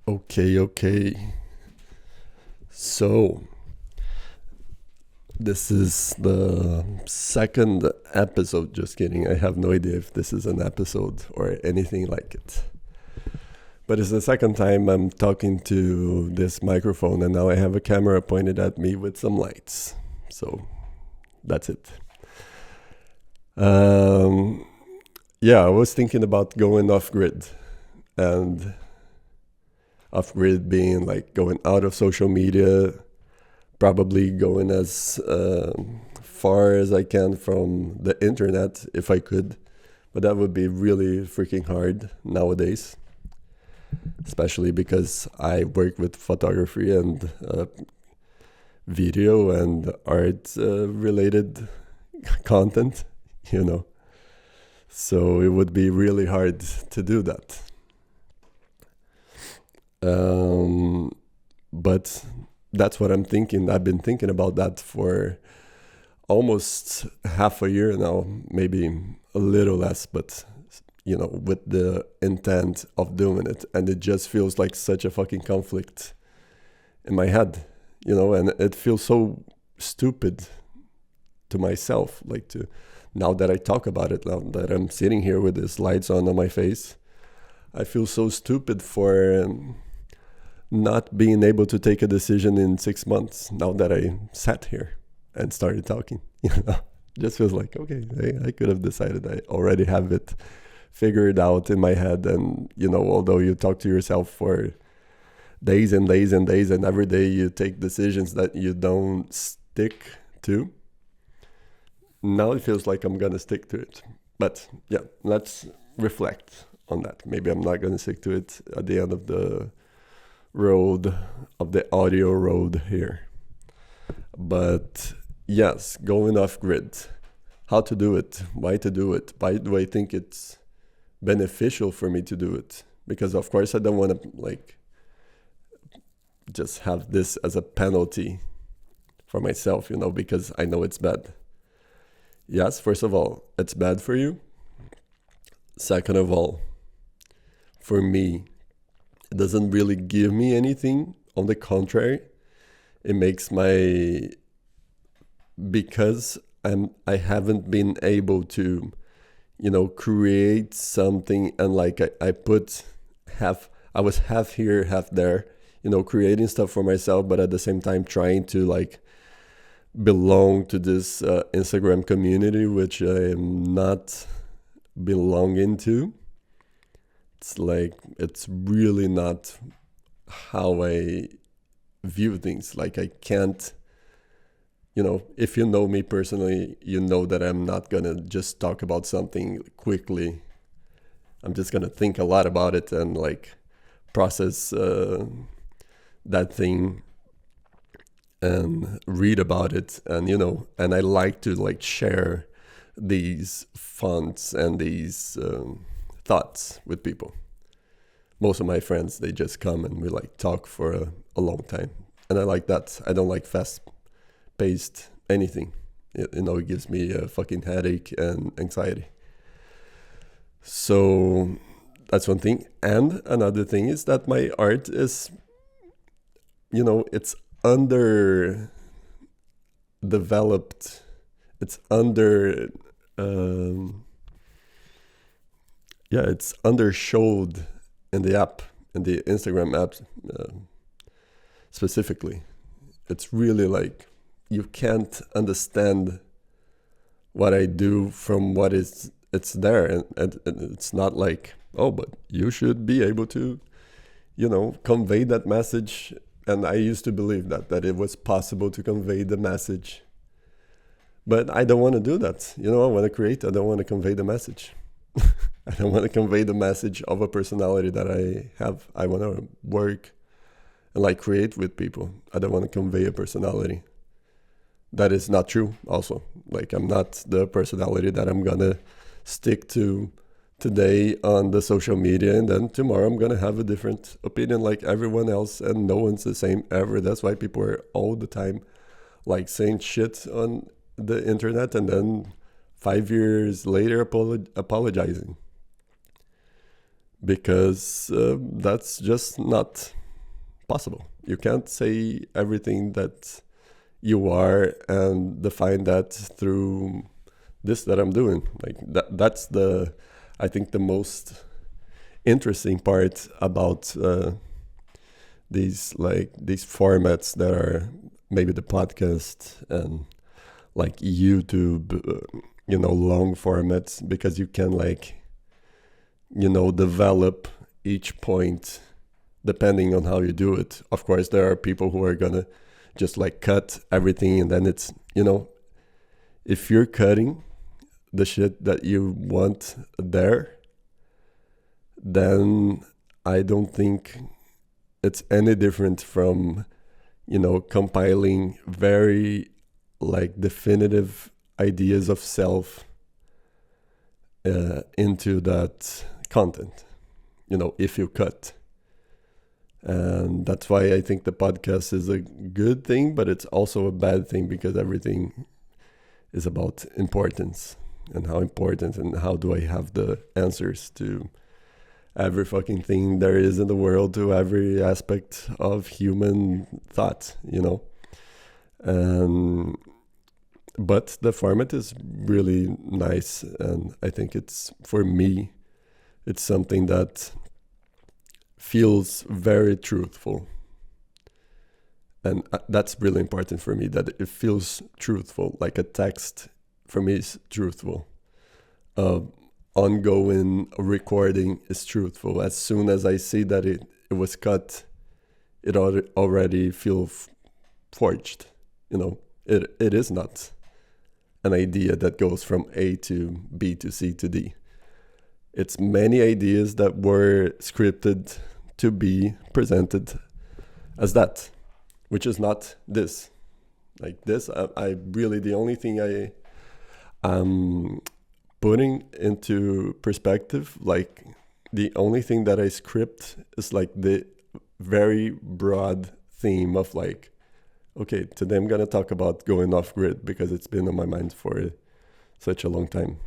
Okay. So, this is the second episode. Just kidding. I have no idea if this is an episode or anything like it. But it's the second time I'm talking to this microphone, and now I have a camera pointed at me with some lights. So, that's it. Um, yeah, I was thinking about going off grid, and off grid being like going out of social media, probably going as far as I can from the internet if I could. But that would be really freaking hard nowadays, especially because I work with photography and video and art related content, you know. So it would be really hard to do that. But that's what I'm thinking. I've been thinking about that for almost half a year now, maybe a little less, but with the intent of doing it. And it just feels like such a fucking conflict in my head, and it feels so stupid to myself, like to now that I talk about it, now that I'm sitting here with these lights on my face, I feel so stupid for not being able to take a decision in 6 months now that I sat here and started talking. Just feels like, okay, I could have decided. I already have it figured out in my head. And, although you talk to yourself for days and days and days, and every day you take decisions that you don't stick to, now it feels like I'm going to stick to it. But yeah, let's reflect on that. Maybe I'm not going to stick to it at the end of the road, of the audio road here. But yes, going off grid. How to do it? Why to do it? Why do I think it's beneficial for me to do it? Because of course I don't want to just have this as a penalty for myself, because I know it's bad. Yes, first of all, it's bad for you. Second of all, for me, it doesn't really give me anything. On the contrary, it makes because I haven't been able to, create something, and I was half here, half there, creating stuff for myself, but at the same time trying to belong to this Instagram community, which I am not belonging to. It's really not how I view things. I can't, if you know me personally, you know that I'm not gonna just talk about something quickly. I'm just gonna think a lot about it and process that thing and read about it. And and I like to share these fonts and these thoughts with people. Most of my friends, they just come and we talk for a long time, and I like that. I don't like fast paced anything. It gives me a fucking headache and anxiety. So that's one thing. And another thing is that my art is, it's underdeveloped. It's it's undershowed in the app, in the Instagram app specifically. It's really you can't understand what I do from what it's there, and it's not but you should be able to convey that message. And I used to believe that it was possible to convey the message, but I don't want to do that. I want to create. I don't want to convey the message. I don't want to convey the message of a personality that I have. I want to work and create with people. I don't want to convey a personality that is not true also. I'm not the personality that I'm going to stick to today on the social media, and then tomorrow I'm going to have a different opinion like everyone else, and no one's the same ever. That's why people are all the time saying shit on the internet and then 5 years later apologizing. because that's just not possible. You can't say everything that you are and define that through this that I'm doing. Like that's the, I think, the most interesting part about these formats that are maybe the podcast and like YouTube, long formats, because you can develop each point depending on how you do it. Of course, there are people who are gonna just like cut everything, and then it's, if you're cutting the shit that you want there, then I don't think it's any different from, compiling very like definitive ideas of self into that content, if you cut. And that's why I think the podcast is a good thing, but it's also a bad thing, because everything is about importance and how important and how do I have the answers to every fucking thing there is in the world, to every aspect of human thought, But the format is really nice, and I think for me, it's something that feels very truthful. And that's really important for me, that it feels truthful, like a text for me is truthful. Ongoing recording is truthful. As soon as I see that it was cut, it already feels forged. It is not an idea that goes from A to B to C to D. It's many ideas that were scripted to be presented as that, which is not this. Like this, I really, the only thing I'm putting into perspective, like the only thing that I script is like the very broad theme of like, okay, today I'm gonna talk about going off grid because it's been on my mind for such a long time.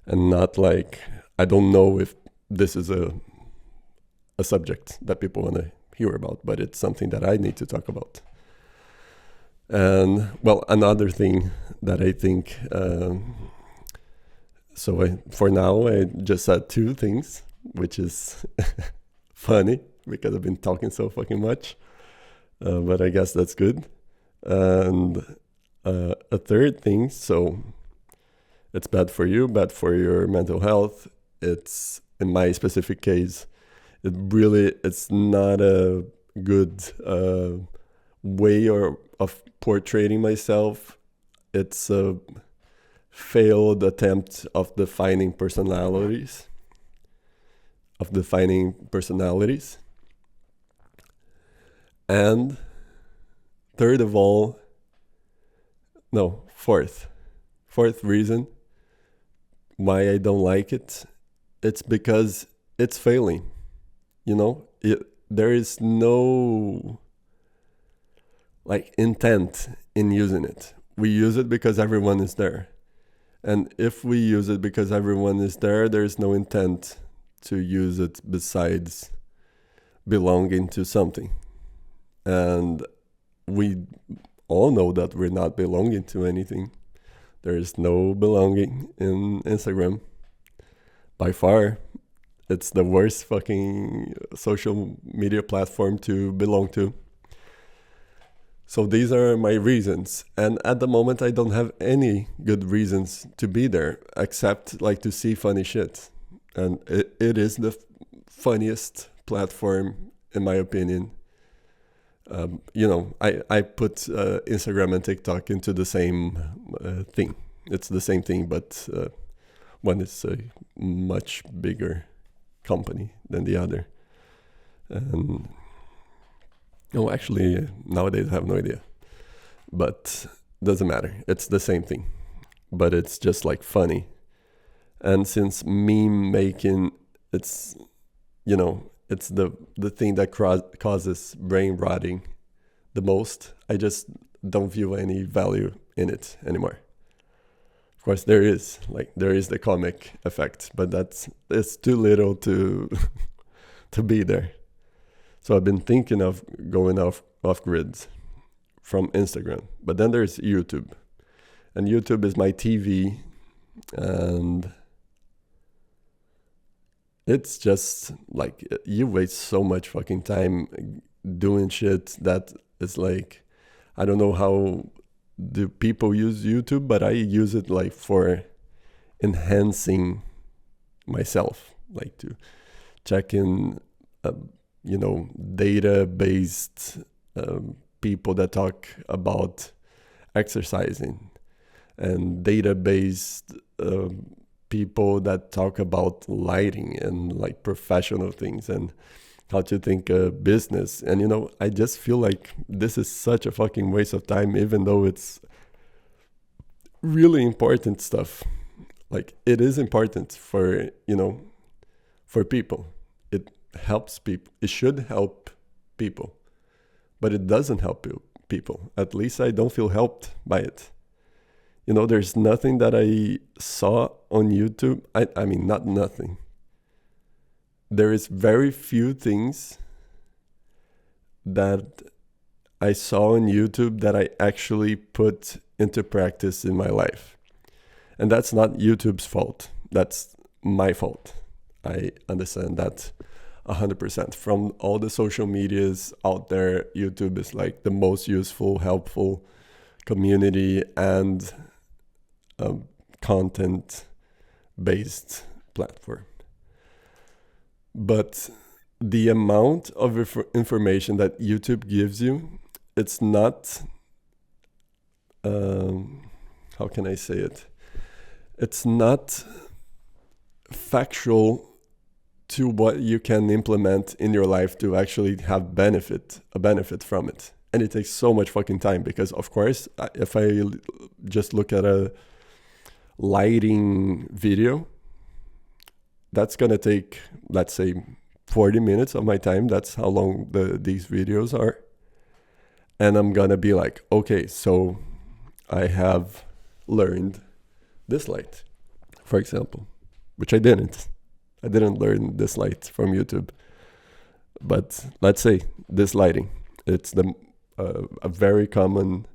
And not like, I don't know if this is a subject that people want to hear about, but it's something that I need to talk about. And well, another thing that I think, for now I just said two things, which is funny because I've been talking so fucking much, but I guess that's good. And a third thing, so it's bad for you, bad for your mental health. It's, in my specific case, it's not a good way of portraying myself. It's a failed attempt of defining personalities. And fourth reason why I don't like it, it's because it's failing. There is no like intent in using it. We use it because everyone is there. And if we use it because everyone is there, there's no intent to use it besides belonging to something. And we all know that we're not belonging to anything. There is no belonging in Instagram. By far, it's the worst fucking social media platform to belong to. So these are my reasons. And at the moment, I don't have any good reasons to be there, except like to see funny shit. And it is the funniest platform, in my opinion. I put Instagram and TikTok into the same thing. It's the same thing, but one is a much bigger company than the other. And actually, nowadays I have no idea. But doesn't matter. It's the same thing. But it's just like funny. And since meme making, it's the thing that causes brain rotting the most, I just don't view any value in it anymore. Of course, there is the comic effect, but it's too little to to be there. So I've been thinking of going off grid from Instagram, but then there's YouTube, and YouTube is my TV, and it's just like you waste so much fucking time doing shit that is like, I don't know how do people use YouTube, but I use it like for enhancing myself, like to check in, data-based people that talk about exercising, and data-based people that talk about lighting and like professional things and how to think business. And I just feel like this is such a fucking waste of time, even though it's really important stuff. Like, it is important for people. It helps people. It should help people, but it doesn't help people. At least I don't feel helped by it. There's nothing that I saw on YouTube. I mean, not nothing. There is very few things that I saw on YouTube that I actually put into practice in my life. And that's not YouTube's fault. That's my fault. I understand that 100%. From all the social medias out there, YouTube is like the most useful, helpful community and content-based platform. But the amount of information that YouTube gives you, it's not, how can I say it? It's not factual to what you can implement in your life to actually have a benefit from it. And it takes so much fucking time because, of course, if I just look at a lighting video, that's going to take, let's say, 40 minutes of my time. That's how long these videos are. And I'm going to be like, okay, so I have learned this light, for example, which I didn't. I didn't learn this light from YouTube. But let's say this lighting, it's a very common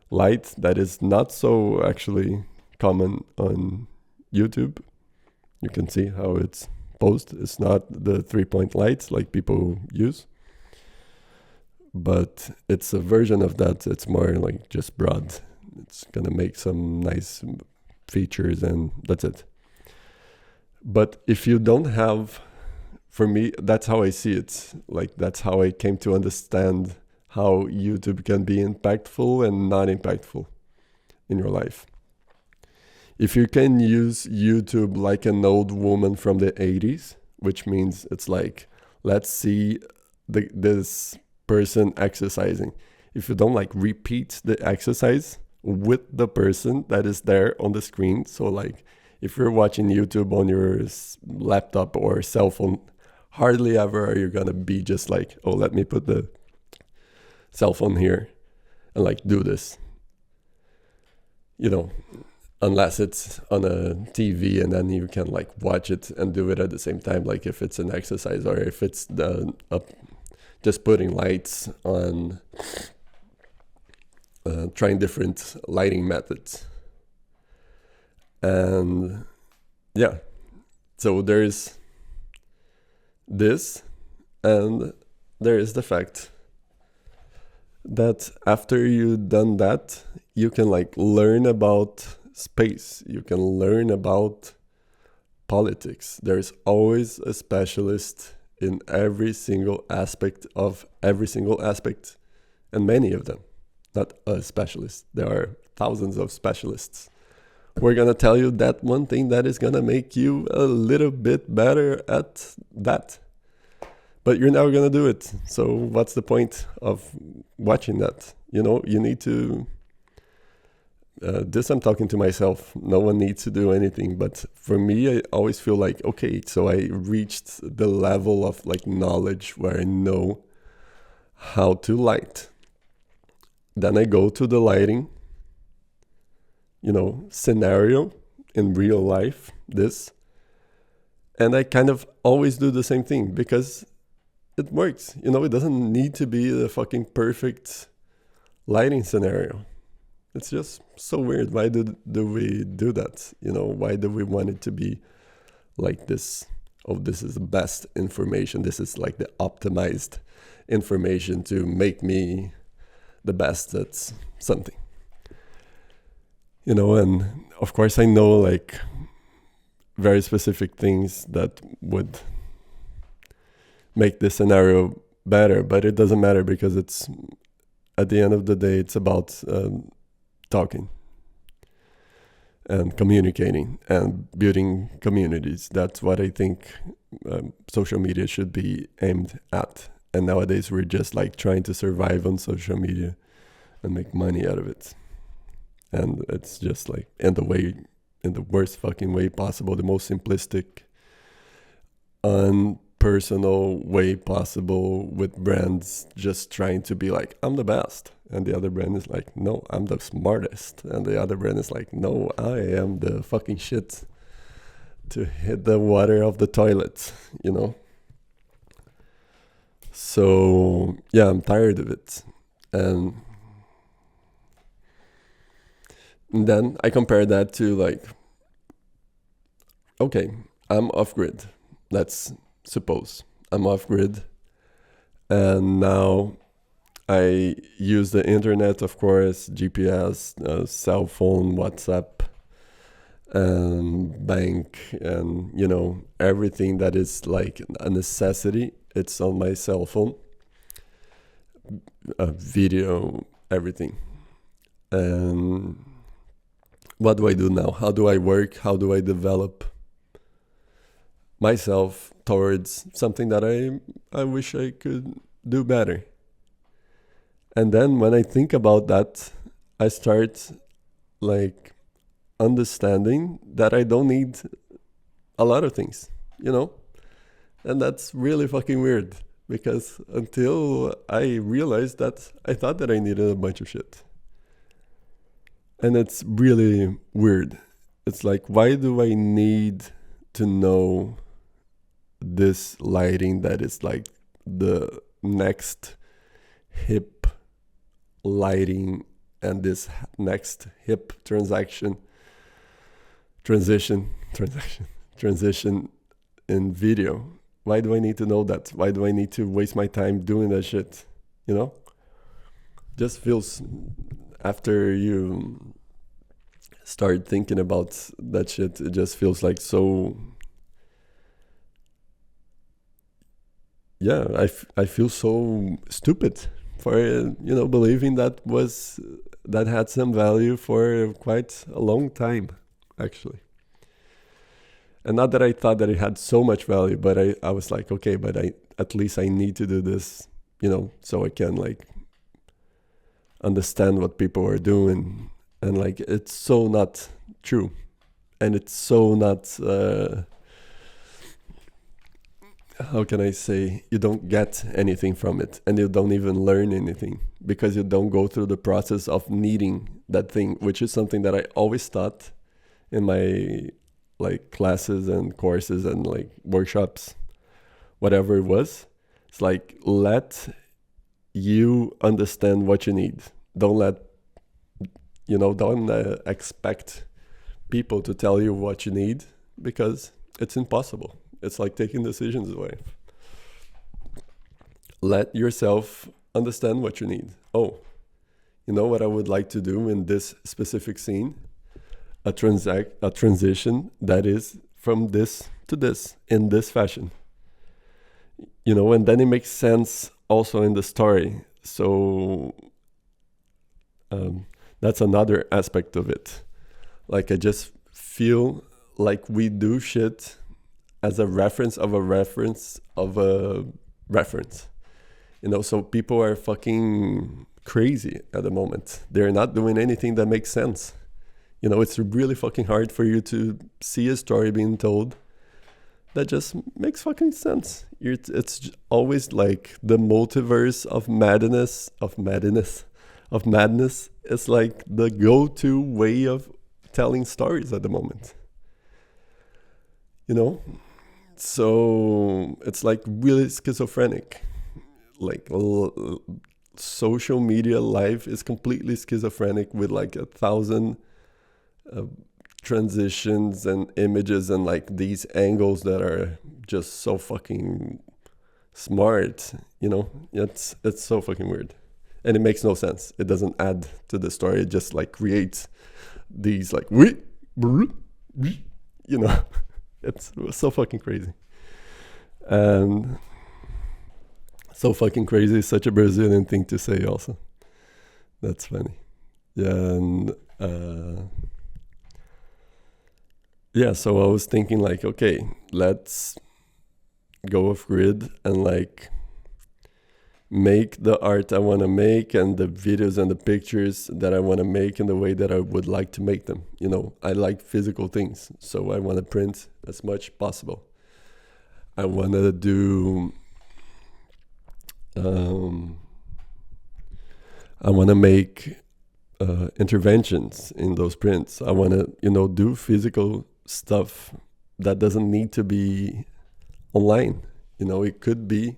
light that is not so actually common on YouTube. You can see how it's posed. It's not the 3-point lights like people use, but it's a version of that. It's more like just broad. It's gonna make some nice features and that's it. But if you don't have, for me, that's how I see it. Like, that's how I came to understand how YouTube can be impactful and not impactful in your life. If you can use YouTube like an old woman from the 80s, which means it's like, let's see this person exercising. If you don't like repeat the exercise with the person that is there on the screen. So like if you're watching YouTube on your laptop or cell phone, hardly ever are you gonna be just like, oh, let me put the cell phone here and like do this. Unless it's on a TV and then you can like watch it and do it at the same time, like if it's an exercise or if it's just putting lights on, trying different lighting methods. And yeah, so there's this, and there is the fact that after you've done that, you can like learn about space, you can learn about politics. There's always a specialist in every single aspect, and many of them, not a specialist. There are thousands of specialists. We're gonna tell you that one thing that is gonna make you a little bit better at that, but you're never gonna do it. So what's the point of watching that? You need to this I'm talking to myself. No one needs to do anything. But for me, I always feel like, okay, so I reached the level of like knowledge where I know how to light. Then I go to the lighting scenario in real life, this, and I kind of always do the same thing because it works. It doesn't need to be the fucking perfect lighting scenario. It's just so weird. Why do we do that? Why do we want it to be like this? Oh, this is the best information. This is like the optimized information to make me the best at something. And of course I know like very specific things that would make this scenario better, but it doesn't matter because it's, at the end of the day, it's about talking and communicating and building communities. That's what I think social media should be aimed at. And nowadays we're just like trying to survive on social media and make money out of it. And it's just like in the worst fucking way possible, the most simplistic, unpersonal way possible, with brands just trying to be like, I'm the best. And the other brand is like, no, I'm the smartest. And the other brand is like, no, I am the fucking shit to hit the water of the toilet, So, yeah, I'm tired of it. And then I compare that to like, okay, I'm off grid. Let's suppose I'm off grid. And now I use the internet, of course, GPS, cell phone, WhatsApp, and bank, and everything that is like a necessity. It's on my cell phone. Video, everything. And what do I do now? How do I work? How do I develop myself towards something that I wish I could do better? And then when I think about that, I start like understanding that I don't need a lot of things, And that's really fucking weird, because until I realized that, I thought that I needed a bunch of shit. And it's really weird. It's like, why do I need to know this lighting that is like the next hip lighting and this next hip transition in video? Why do I need to know that? Why do I need to waste my time doing that shit? Just feels, after you start thinking about that shit, it just feels like so, yeah, I feel so stupid for believing that had some value for quite a long time, actually. And not that I thought that it had so much value, but I was like, okay, but at least I need to do this, so I can like understand what people are doing. And like, it's so not true. And it's so not, how can I say, you don't get anything from it, and you don't even learn anything, because you don't go through the process of needing that thing, which is something that I always thought in my like classes and courses and like workshops, whatever it was. It's like, let you understand what you need. Don't expect people to tell you what you need, because it's impossible. It's like taking decisions away. Let yourself understand what you need. Oh, what I would like to do in this specific scene? A transition that is from this to this in this fashion. And then it makes sense also in the story. So that's another aspect of it. Like, I just feel like we do shit as a reference of a reference of a reference. So people are fucking crazy at the moment. They're not doing anything that makes sense. It's really fucking hard for you to see a story being told that just makes fucking sense. It's always like the multiverse of madness. It's like the go-to way of telling stories at the moment. You know? So it's like really schizophrenic. Like social media life is completely schizophrenic with like 1,000 uh, transitions and images and like these angles that are just so fucking smart, you know. It's so fucking weird, and it makes no sense. It doesn't add to the story. It just like creates these like you know. It was so fucking crazy, and so fucking crazy is such a Brazilian thing to say also. That's funny. Yeah, and yeah, so I was thinking like, okay, let's go off grid and like make the art I want to make and the videos and the pictures that I want to make in the way that I would like to make them. You know, I like physical things, so I want to print as much possible. I want to do I want to make interventions in those prints. I want to, you know, do physical stuff that doesn't need to be online. You know, it could be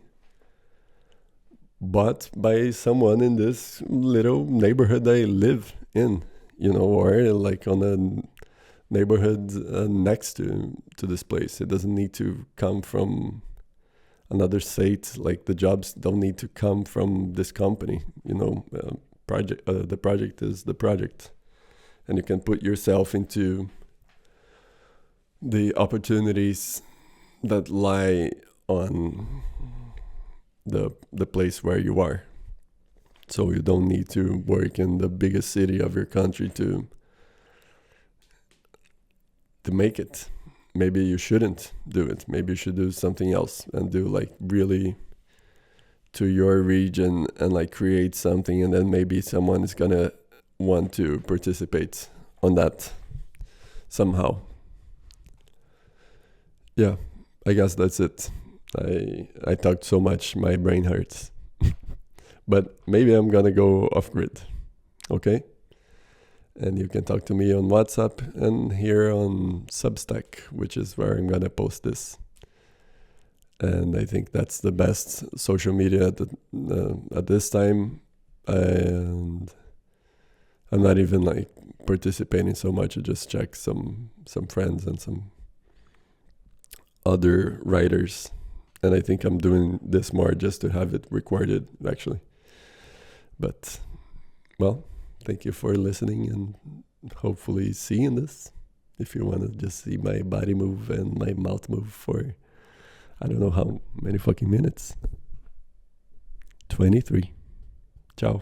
bought by someone in this little neighborhood I live in, you know, or like on a neighborhood next to this place. It doesn't need to come from another state. Like the jobs don't need to come from this company, you know. The project is the project, and you can put yourself into the opportunities that lie on the place where you are. So you don't need to work in the biggest city of your country to make it. Maybe you shouldn't do it. Maybe you should do something else and do like really to your region and like create something, and then maybe someone is gonna want to participate on that somehow. Yeah, I guess that's it. I talked so much, my brain hurts. But maybe I'm gonna go off grid, okay? And you can talk to me on WhatsApp and here on Substack, which is where I'm gonna post this. And I think that's the best social media at this time. And I'm not even like participating so much. I just check some friends and some other writers. And I think I'm doing this more just to have it recorded, actually. But, well, thank you for listening and hopefully seeing this. If you want to just see my body move and my mouth move for I don't know how many fucking minutes. 23. Ciao.